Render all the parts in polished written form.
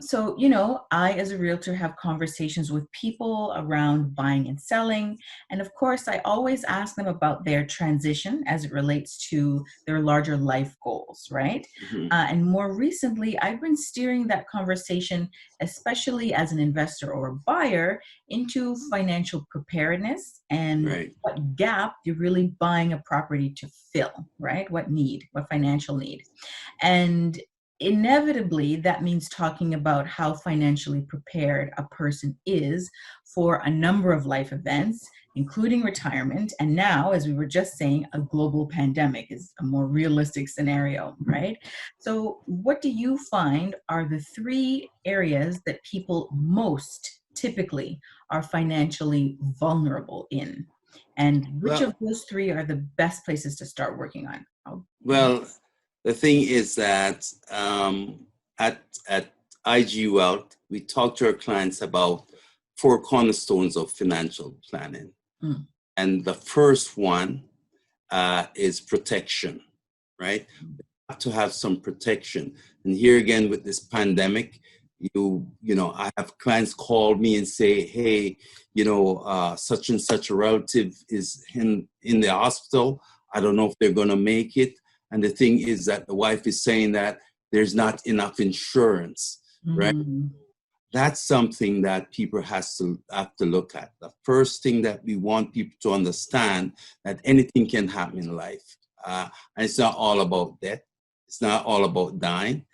So, I, as a realtor, have conversations with people around buying and selling. And of course, I always ask them about their transition as it relates to their larger life goals, right? Mhm. And more recently, I've been steering that conversation, especially as an investor or a buyer, into financial preparedness and Right. what gap you're really buying a property to fill, right? What financial need. And inevitably, that means talking about how financially prepared a person is for a number of life events, including retirement. And now, as we were just saying, a global pandemic is a more realistic scenario, right? So, what do you find are the three areas that people most typically are financially vulnerable in? And which Well, of those three are the best places to start working on? well, the thing is that at IG Wealth, we talk to our clients about four cornerstones of financial planning. Mm. And the first one is protection, right? Have to have some protection. And here again with this pandemic, I have clients call me and say, hey, such and such a relative is in the hospital. I don't know if they're going to make it. And the thing is that the wife is saying that there's not enough insurance, right? Mm. That's something that people have to look at. The first thing that we want people to understand that anything can happen in life. And it's not all about death. It's not all about dying.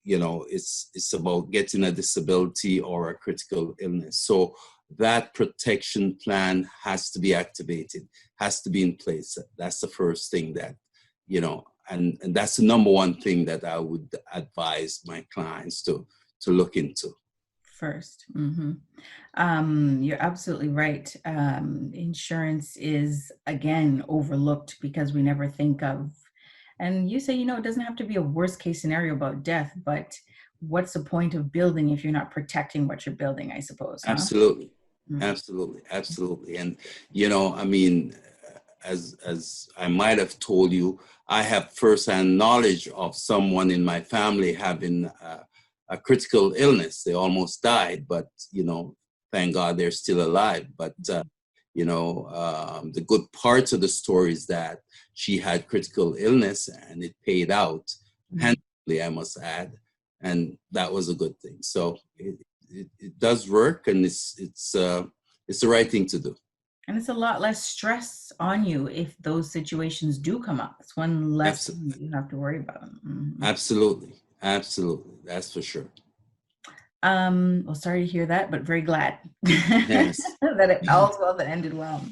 It's about getting a disability or a critical illness. So that protection plan has to be activated, has to be in place. That's the first thing that, and that's the number one thing that I would advise my clients to look into. First. You're absolutely right. Insurance is, again, overlooked because we never think of, and you say, it doesn't have to be a worst case scenario about death, but what's the point of building if you're not protecting what you're building, I suppose, huh? Absolutely. Mm. Absolutely. And, as I might have told you, I have firsthand knowledge of someone in my family having a critical illness. They almost died, but, thank God they're still alive. But, the good parts of the story is that she had critical illness and it paid out handsomely, I must add. And that was a good thing. So it does work, and it's the right thing to do. And it's a lot less stress on you if those situations do come up. It's one less thing that you have to worry about. Absolutely. That's for sure. Well, sorry to hear that, but very glad Yes. that all's well that ended well.